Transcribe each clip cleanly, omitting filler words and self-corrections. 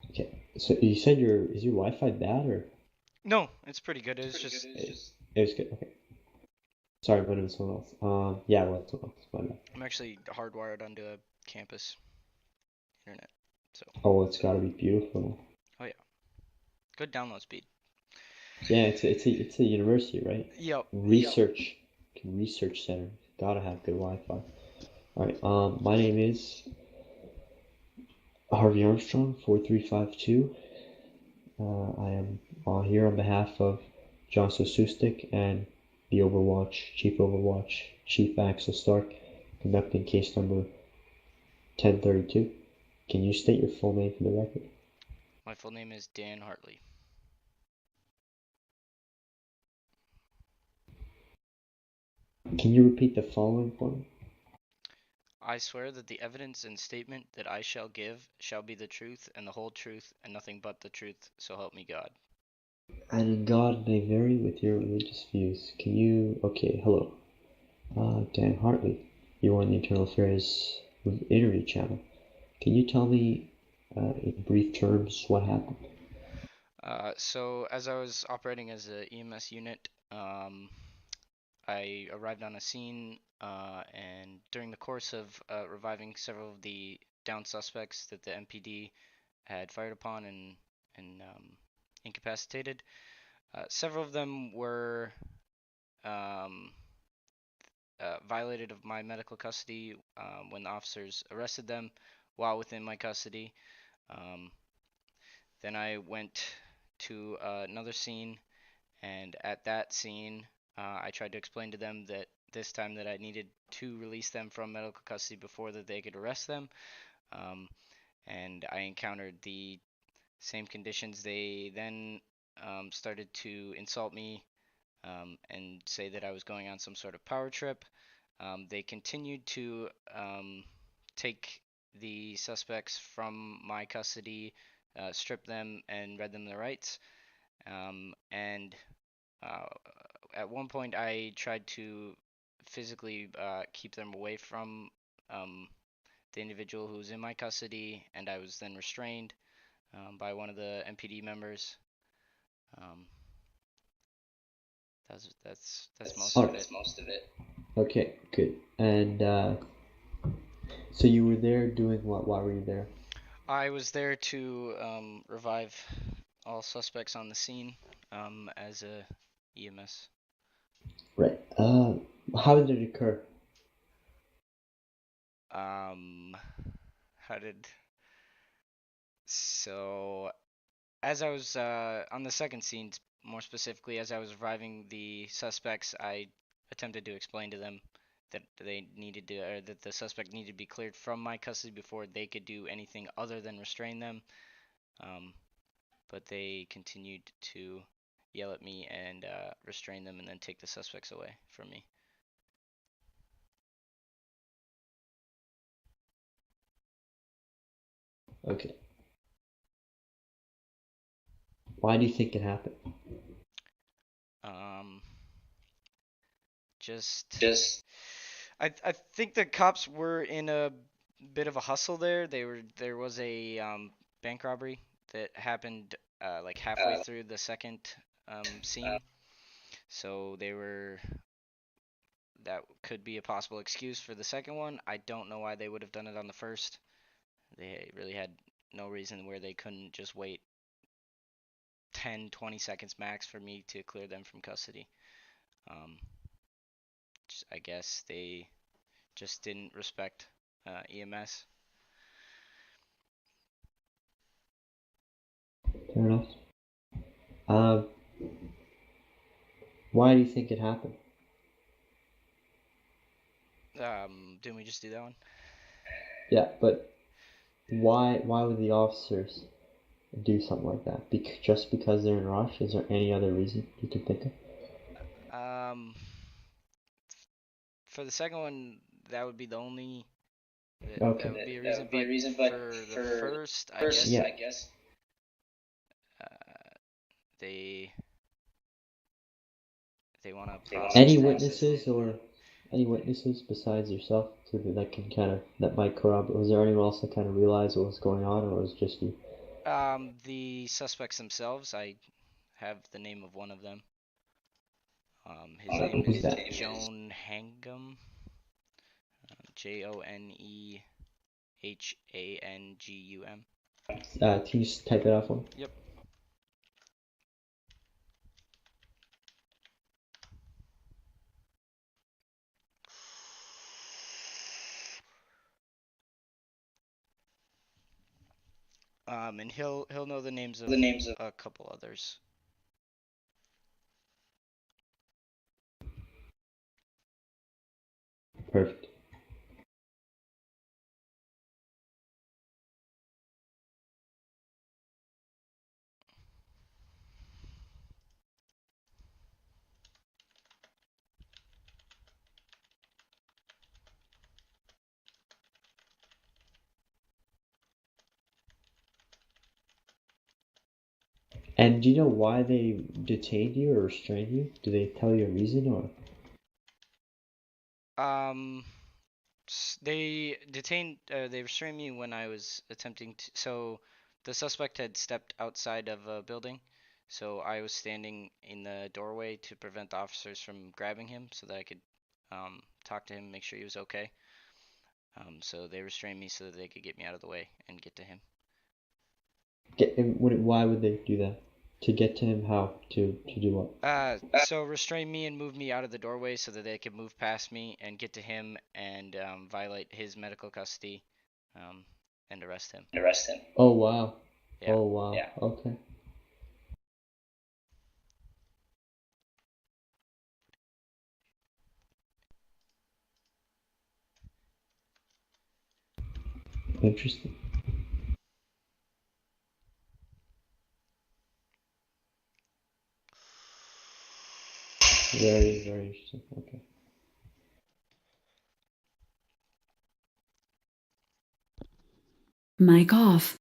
Okay. So you said is your Wi-Fi bad or No, it's pretty good. It's just it was good? Okay. Sorry, but it was someone else. Yeah, well, it's someone else. My bad. I'm actually hardwired onto a campus internet. So, Oh, it's got to be beautiful. oh yeah, good download speed. Yeah, it's a university, right? Yep. Research center. Gotta have good Wi-Fi. All right. My name is Harvey Armstrong, 4352. I am here on behalf of John Sosustik and the Overwatch, Chief Axel Stark, conducting case number 1032. Can you state your full name for the record? My full name is Dan Hartley. Can you repeat the following for me? I swear that the evidence and statement that I shall give shall be the truth and the whole truth and nothing but the truth, so help me God. And in God may vary with your religious views. Can you? Okay, hello. Dan Hartley. You're on the Internal Affairs interview channel. Can you tell me, in brief terms, what happened? So as I was operating as a EMS unit, I arrived on a scene, and during the course of reviving several of the down suspects that the MPD had fired upon and incapacitated, several of them were um, violated of my medical custody when the officers arrested them while within my custody. Um, then I went to another scene, and at that scene, I tried to explain to them that this time that I needed to release them from medical custody before that they could arrest them. Um, and I encountered the same conditions. They then started to insult me and say that I was going on some sort of power trip. They continued to take the suspects from my custody, strip them, and read them their rights. And uh, at one point, I tried to physically keep them away from um, the individual who was in my custody, and I was then restrained by one of the MPD members. Um, that's most All of right. it. Okay, good. And so you were there doing what? Why were you there? I was there to revive all suspects on the scene as a EMS. Right. How did it occur? Um, how did so as I was on the second scene, more specifically, as I was reviving the suspects, I attempted to explain to them that they needed to, or that the suspect needed to be cleared from my custody before they could do anything other than restrain them. Um, but they continued to yell at me and restrain them and then take the suspects away from me. Okay. Why do you think it happened? Um, just I think the cops were in a bit of a hustle there. There was a bank robbery that happened like halfway through the second scene, so they were that could be a possible excuse for the second one. I don't know why they would have done it on the first. They really had no reason where they couldn't just wait 10, 20 seconds max for me to clear them from custody. Um, I guess they just didn't respect EMS. Fair enough. Uh, why do you think it happened? Didn't we just do that one? Yeah, but why would the officers do something like that? Just because they're in a rush? Is there any other reason you can think of? Um, for the second one, that would be the only that Okay. would be a reason. But for the first, I guess Yeah. uh, they they want to process Any things. witnesses or any witnesses besides yourself that can kind of that might corroborate? Was there anyone else that kind of realized what was going on, or was it just you? The suspects themselves, I have the name of one of them. His name Who's is that? Joan Hangum. Johnehangum. Can you just type it out for me? Yep. And he'll know the names of a couple others. Perfect. And do you know why they detained you or restrained you? Do they tell you a reason or? They restrained me when I was attempting to. So the suspect had stepped outside of a building, so I was standing in the doorway to prevent the officers from grabbing him, so that I could talk to him, make sure he was okay. So they restrained me so that they could get me out of the way and get to him. Why would they do that? To get to him, how? To do what? So restrain me and move me out of the doorway so that they could move past me and get to him and violate his medical custody, and arrest him. Oh wow. Yeah. Oh wow. Yeah. Okay. Interesting. Very, very interesting. Okay. Mic off.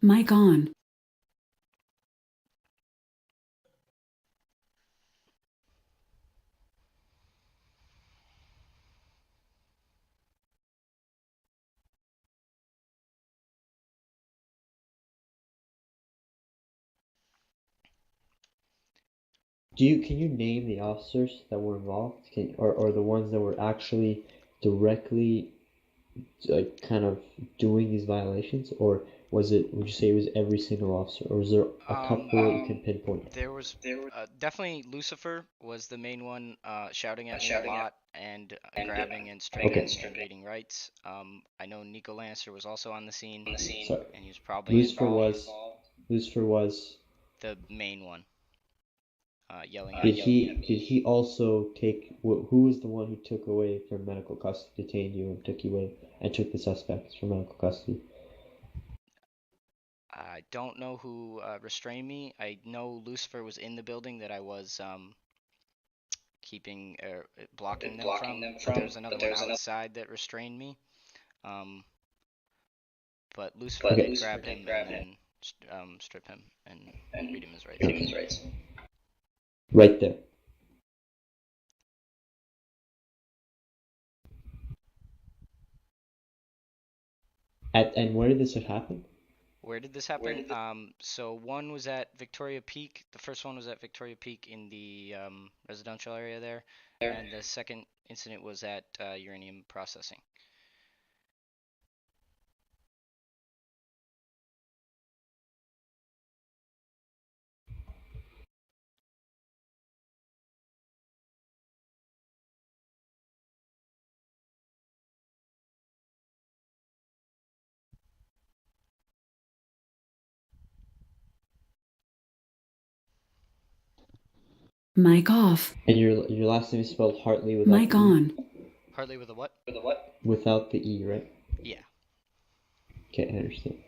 Mic on. Can you name the officers that were involved? Or the ones that were actually directly like kind of doing these violations, or would you say it was every single officer, or was there a couple that you can pinpoint? There was definitely Lucifer was the main one, shouting at me a lot and grabbing and stripping and reading rights. I know Nico Lancer was also on the scene, Sorry. and he was probably Lucifer was the main one, yelling at did me. he also take who was the one who took away from medical custody, detained you and took you away and took the suspects from medical custody? I don't know who restrained me. I know Lucifer was in the building that I was keeping blocking them from, but there was another one outside that restrained me. But Lucifer did grab him and then strip him and read him his rights. Right there. And where did this happen? Where did this happen? So one was at Victoria Peak. The first one was at Victoria Peak in the residential area there, and the second incident was at uranium processing. Mic off. And your last name is spelled Hartley without Mic the E? on. Partly with a what? Without the E, right? Yeah. Okay, I understand.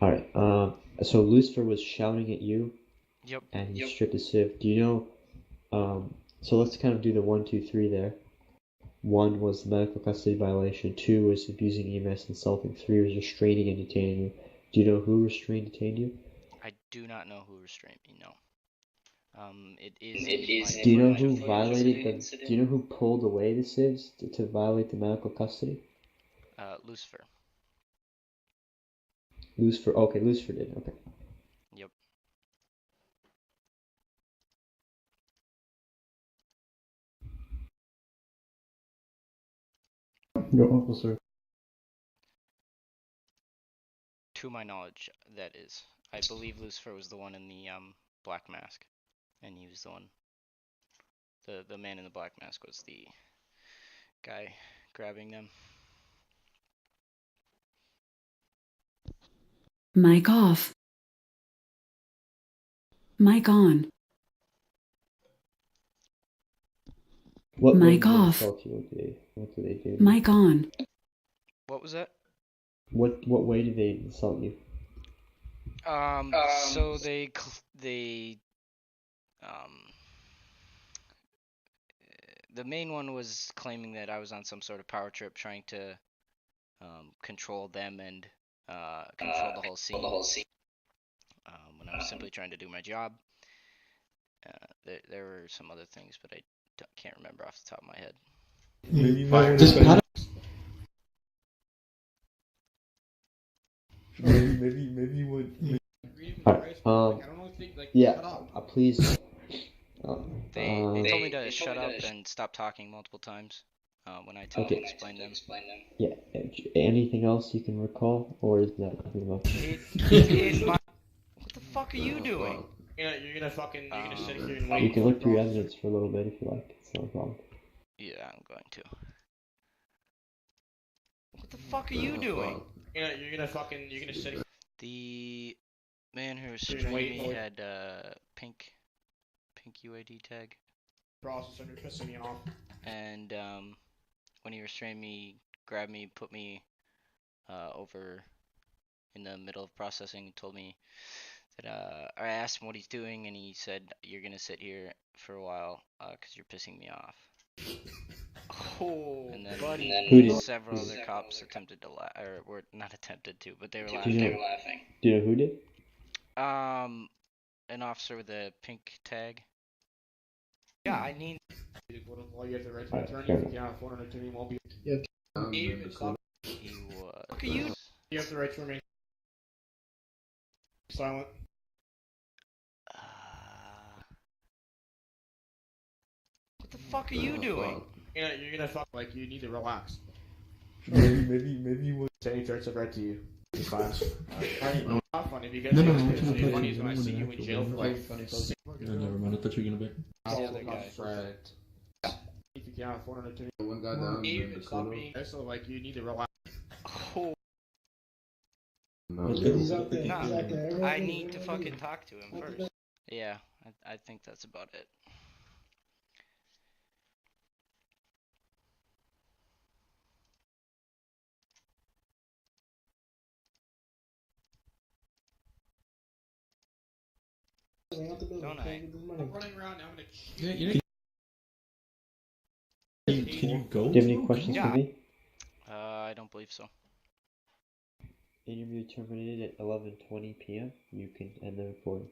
All right. So Lucifer was shouting at you. Yep. And he stripped the civ. Do you know? So let's kind of do the 1, 2, 3 there. 1 was the medical custody violation. 2 was abusing EMS, insulting. 3 was restraining and detaining you. Do you know who restrained and detained you? I do not know who restrained me. No. It is. Do you know who violated the? Do you know who pulled away the civs to violate the medical custody? Lucifer. Lucifer. Okay, Lucifer did. Okay. Yep. Your uncle, sir. To my knowledge, that is. I believe Lucifer was the one in the black mask, and he was the one. The man in the black mask was the guy grabbing them. Mic off. Mic on. What Mic did they off. assault you? What did they do? Mic on. What was that? What way did they assault you? So the main one was claiming that I was on some sort of power trip trying to control them and control the whole scene. When I was simply trying to do my job. There were some other things, but I can't remember off the top of my head. Maybe you would. Yeah. Please. They told me to shut up and stop talking multiple times when I tried to explain them. Yeah. Anything else you can recall, or is that pretty much? What the fuck are you doing? You're gonna sit here and wait. You can look through your evidence for a little bit if you like. It's not a problem. Yeah, I'm going to. What the fuck are you doing? You're gonna sit here. The man who restrained me had pink UAD tag. Process and you're pissing me off. And when he restrained me, grabbed me, put me over in the middle of processing, and told me that I asked him what he's doing, and he said, "You're gonna sit here for a while, cause you're pissing me off." Oh, and then Who did? several other cops attempted to laugh, or were not attempted to, but they were Do laughing. you know who did? An officer with a pink tag. yeah, I need. Well, you have the right to Alright, attorney. fair If you enough. can't afford an attorney, won't be. He Look at you. was. You have the right to remain silent. What the fuck are you doing? You're gonna fuck like you need to relax. Maybe you would. Say threats have read to you. It's fine. No, not funny because No, it's no, really no, funny is no, when I no, see no, you no, in jail no, for no, like Never mind. I thought you were gonna bet. The other guy. if you can't afford an attorney. One guy down. Even stop being so like you need to relax. No, He's yeah. out there. Nah, He's out there. I need to fucking talk to him first. Yeah, I think that's about it. Don't I? I'm running around now. I'm gonna. Yeah, can you go? Do you have any questions Yeah. for me? I don't believe so. Interview terminated at 11:20 p.m. You can end the recording.